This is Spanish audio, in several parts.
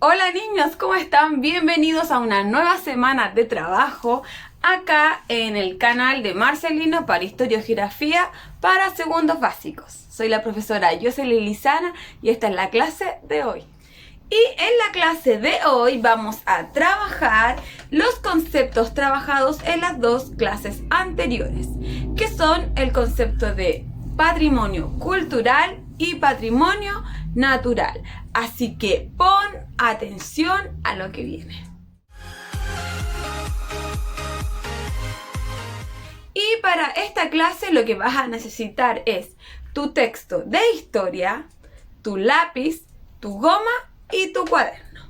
Hola niños, ¿cómo están? Bienvenidos a una nueva semana de trabajo acá en el canal de Marcelino para Historia y Geografía para segundos básicos. Soy la profesora Jocelyn Lizana y esta es la clase de hoy. Y en la clase de hoy vamos a trabajar los conceptos trabajados en las dos clases anteriores, que son el concepto de patrimonio cultural y patrimonio natural. Así que pon atención a lo que viene. Y para esta clase lo que vas a necesitar es tu texto de historia, tu lápiz, tu goma y tu cuaderno.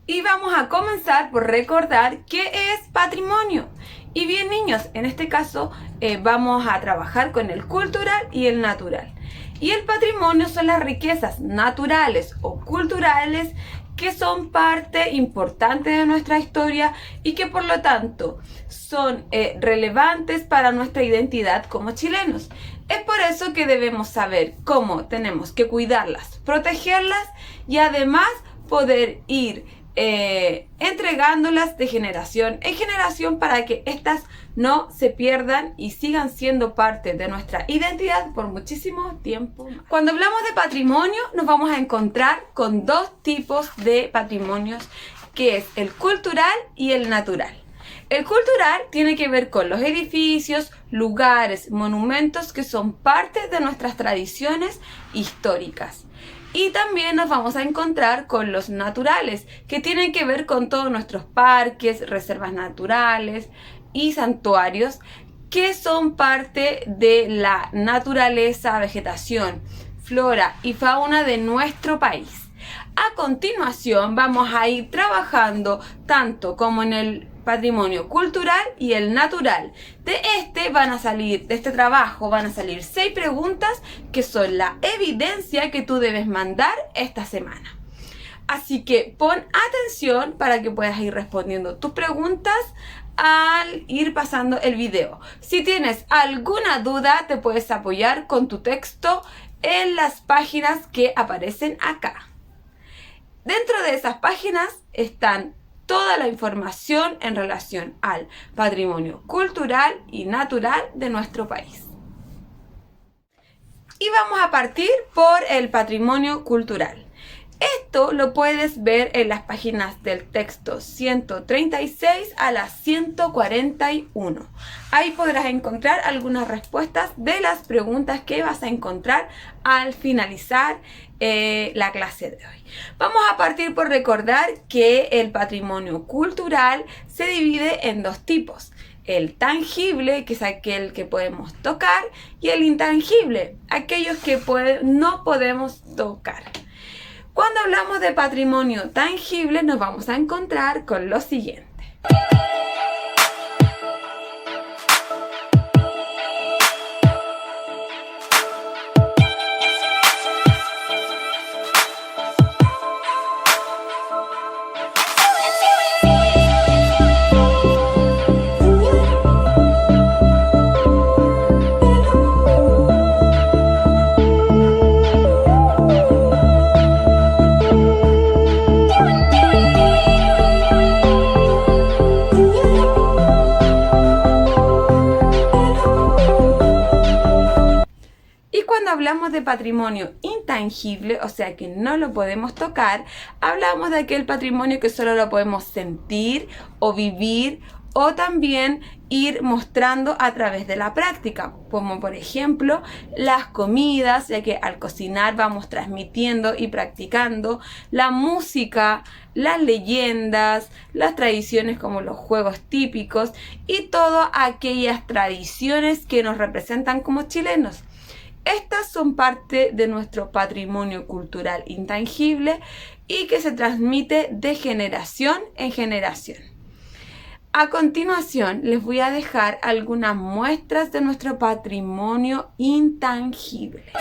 Y vamos a comenzar por recordar qué es patrimonio. Y bien niños, en este caso vamos a trabajar con el cultural y el natural. Y el patrimonio son las riquezas naturales o culturales que son parte importante de nuestra historia y que por lo tanto son relevantes para nuestra identidad como chilenos. Es por eso que debemos saber cómo tenemos que cuidarlas, protegerlas y además poder ir entregándolas de generación en generación para que éstas no se pierdan y sigan siendo parte de nuestra identidad por muchísimo tiempo más. Cuando hablamos de patrimonio nos vamos a encontrar con dos tipos de patrimonios, que es el cultural y el natural. El cultural tiene que ver con los edificios, lugares, monumentos que son parte de nuestras tradiciones históricas. Y también nos vamos a encontrar con los naturales, que tienen que ver con todos nuestros parques, reservas naturales y santuarios, que son parte de la naturaleza, vegetación, flora y fauna de nuestro país. A continuación vamos a ir trabajando tanto como en el patrimonio cultural y el natural. De este trabajo van a salir 6 preguntas que son la evidencia que tú debes mandar esta semana. Así que pon atención para que puedas ir respondiendo tus preguntas al ir pasando el video. Si tienes alguna duda te puedes apoyar con tu texto en las páginas que aparecen acá. Dentro de esas páginas están toda la información en relación al patrimonio cultural y natural de nuestro país. Y vamos a partir por el patrimonio cultural. Esto lo puedes ver en las páginas del texto 136 a la 141. Ahí podrás encontrar algunas respuestas de las preguntas que vas a encontrar al finalizar la clase de hoy. Vamos a partir por recordar que el patrimonio cultural se divide en dos tipos. El tangible, que es aquel que podemos tocar, y el intangible, aquellos que no podemos tocar. Cuando hablamos de patrimonio tangible nos vamos a encontrar con lo siguiente. Hablamos de patrimonio intangible, o sea que no lo podemos tocar, hablamos de aquel patrimonio que solo lo podemos sentir o vivir o también ir mostrando a través de la práctica, como por ejemplo las comidas, ya que al cocinar vamos transmitiendo y practicando, la música, las leyendas, las tradiciones como los juegos típicos y todas aquellas tradiciones que nos representan como chilenos. Estas son parte de nuestro patrimonio cultural intangible y que se transmite de generación en generación. A continuación les voy a dejar algunas muestras de nuestro patrimonio intangible.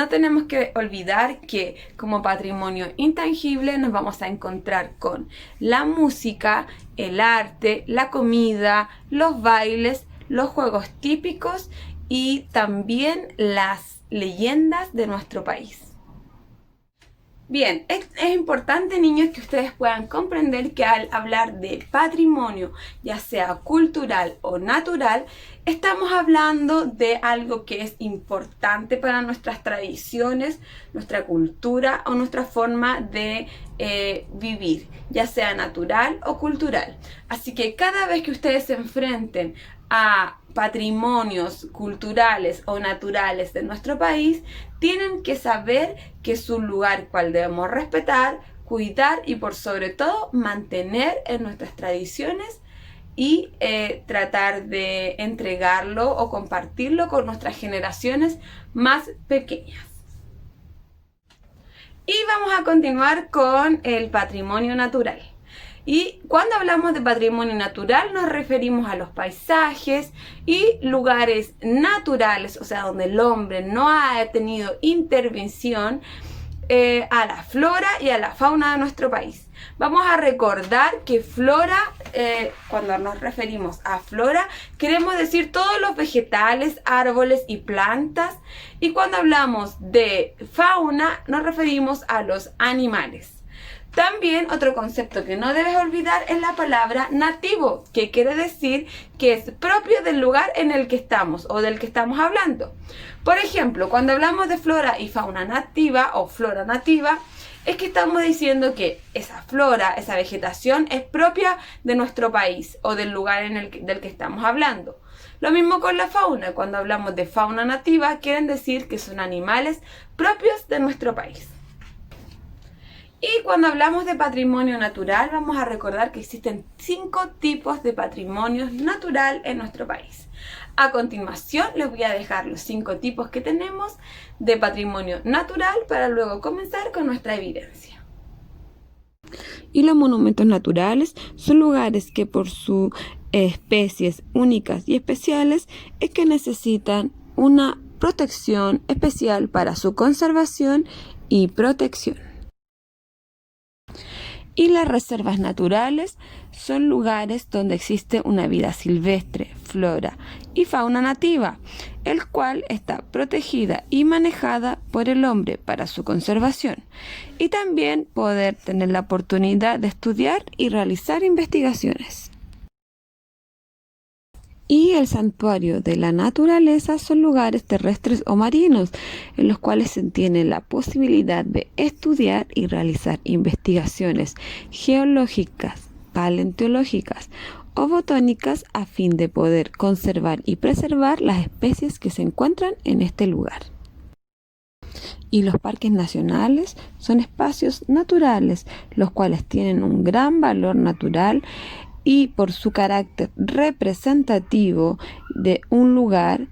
no tenemos que olvidar que como patrimonio intangible nos vamos a encontrar con la música, el arte, la comida, los bailes, los juegos típicos y también las leyendas de nuestro país. Bien, es importante, niños, que ustedes puedan comprender que al hablar de patrimonio, ya sea cultural o natural, estamos hablando de algo que es importante para nuestras tradiciones, nuestra cultura o nuestra forma de vivir, ya sea natural o cultural. Así que cada vez que ustedes se enfrenten a patrimonios culturales o naturales de nuestro país, tienen que saber que es un lugar cual debemos respetar, cuidar y por sobre todo mantener en nuestras tradiciones y tratar de entregarlo o compartirlo con nuestras generaciones más pequeñas. Y vamos a continuar con el patrimonio natural. Y cuando hablamos de patrimonio natural nos referimos a los paisajes y lugares naturales, o sea, donde el hombre no ha tenido intervención, a la flora y a la fauna de nuestro país. Vamos a recordar que flora, cuando nos referimos a flora, queremos decir todos los vegetales, árboles y plantas. Y cuando hablamos de fauna, nos referimos a los animales. También otro concepto que no debes olvidar es la palabra nativo, que quiere decir que es propio del lugar en el que estamos o del que estamos hablando. Por ejemplo, cuando hablamos de flora y fauna nativa o flora nativa, es que estamos diciendo que esa flora, esa vegetación es propia de nuestro país o del lugar del que estamos hablando. Lo mismo con la fauna. Cuando hablamos de fauna nativa, quieren decir que son animales propios de nuestro país. Y cuando hablamos de patrimonio natural, vamos a recordar que existen 5 tipos de patrimonio natural en nuestro país. A continuación, les voy a dejar los 5 tipos que tenemos de patrimonio natural para luego comenzar con nuestra evidencia. Y los monumentos naturales son lugares que por sus especies únicas y especiales es que necesitan una protección especial para su conservación y protección. Y las reservas naturales son lugares donde existe una vida silvestre, flora y fauna nativa, el cual está protegida y manejada por el hombre para su conservación, y también poder tener la oportunidad de estudiar y realizar investigaciones. Y el santuario de la naturaleza son lugares terrestres o marinos en los cuales se tiene la posibilidad de estudiar y realizar investigaciones geológicas, paleontológicas o botánicas a fin de poder conservar y preservar las especies que se encuentran en este lugar. Y los parques nacionales son espacios naturales, los cuales tienen un gran valor natural y por su carácter representativo de un lugar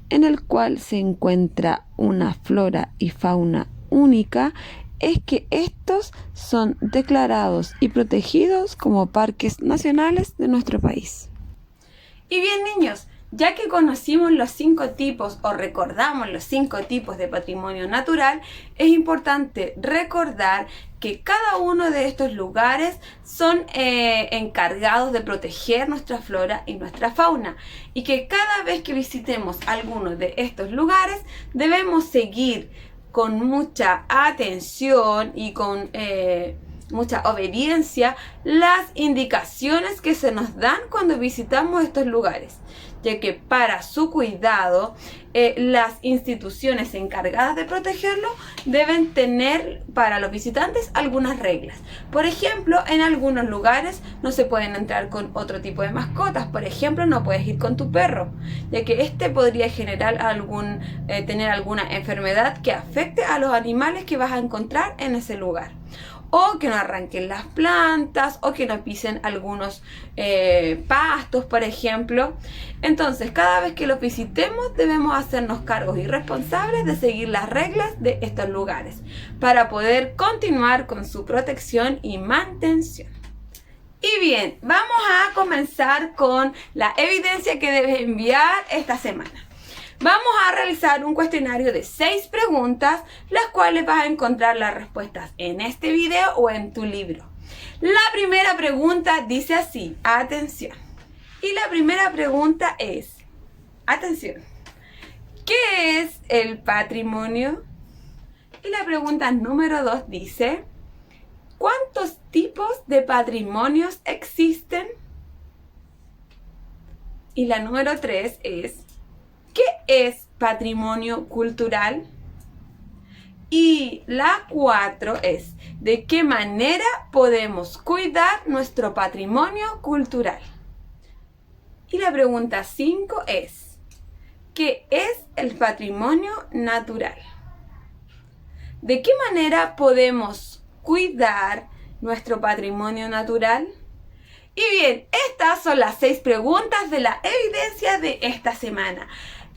en el cual se encuentra una flora y fauna única, es que estos son declarados y protegidos como parques nacionales de nuestro país. Y bien, niños, ya que conocimos los 5 tipos o recordamos los 5 tipos de patrimonio natural, es importante recordar que cada uno de estos lugares son encargados de proteger nuestra flora y nuestra fauna, y que cada vez que visitemos alguno de estos lugares debemos seguir con mucha atención y con mucha obediencia las indicaciones que se nos dan cuando visitamos estos lugares, ya que para su cuidado las instituciones encargadas de protegerlo deben tener para los visitantes algunas reglas. Por ejemplo, en algunos lugares no se pueden entrar con otro tipo de mascotas. Por ejemplo, no puedes ir con tu perro, ya que este podría generar tener alguna enfermedad que afecte a los animales que vas a encontrar en ese lugar. O que no arranquen las plantas, o que no pisen algunos pastos, por ejemplo. Entonces, cada vez que los visitemos, debemos hacernos cargos y responsables de seguir las reglas de estos lugares, para poder continuar con su protección y mantención. Y bien, vamos a comenzar con la evidencia que debes enviar esta semana. Vamos a realizar un cuestionario de 6 preguntas, las cuales vas a encontrar las respuestas en este video o en tu libro. La primera pregunta dice así, atención. Y la primera pregunta es, atención, ¿qué es el patrimonio? Y la pregunta número 2 dice, ¿cuántos tipos de patrimonios existen? Y la número 3 es, ¿qué es patrimonio cultural? Y la 4 es, ¿de qué manera podemos cuidar nuestro patrimonio cultural? Y la pregunta 5 es, ¿qué es el patrimonio natural? ¿De qué manera podemos cuidar nuestro patrimonio natural? Y bien, estas son las 6 preguntas de la evidencia de esta semana.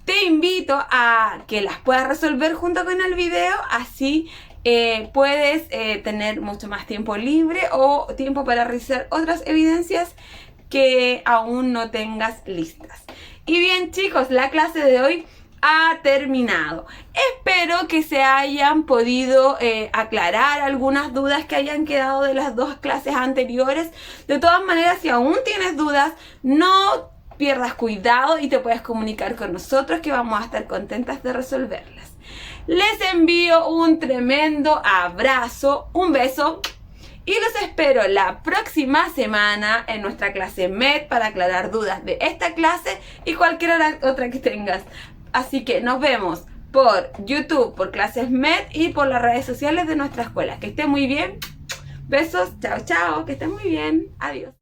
Te invito a que las puedas resolver junto con el video, así puedes tener mucho más tiempo libre o tiempo para realizar otras evidencias que aún no tengas listas. Y bien chicos, la clase de hoy ha terminado. Espero que se hayan podido aclarar algunas dudas que hayan quedado de las 2 clases anteriores. De todas maneras, si aún tienes dudas, no pierdas cuidado y te puedes comunicar con nosotros, que vamos a estar contentas de resolverlas. Les envío un tremendo abrazo, un beso y los espero la próxima semana en nuestra clase MED para aclarar dudas de esta clase y cualquier otra que tengas. Así que nos vemos por YouTube, por Clases MED y por las redes sociales de nuestra escuela. Que estén muy bien. Besos, chao, chao, que estén muy bien. Adiós.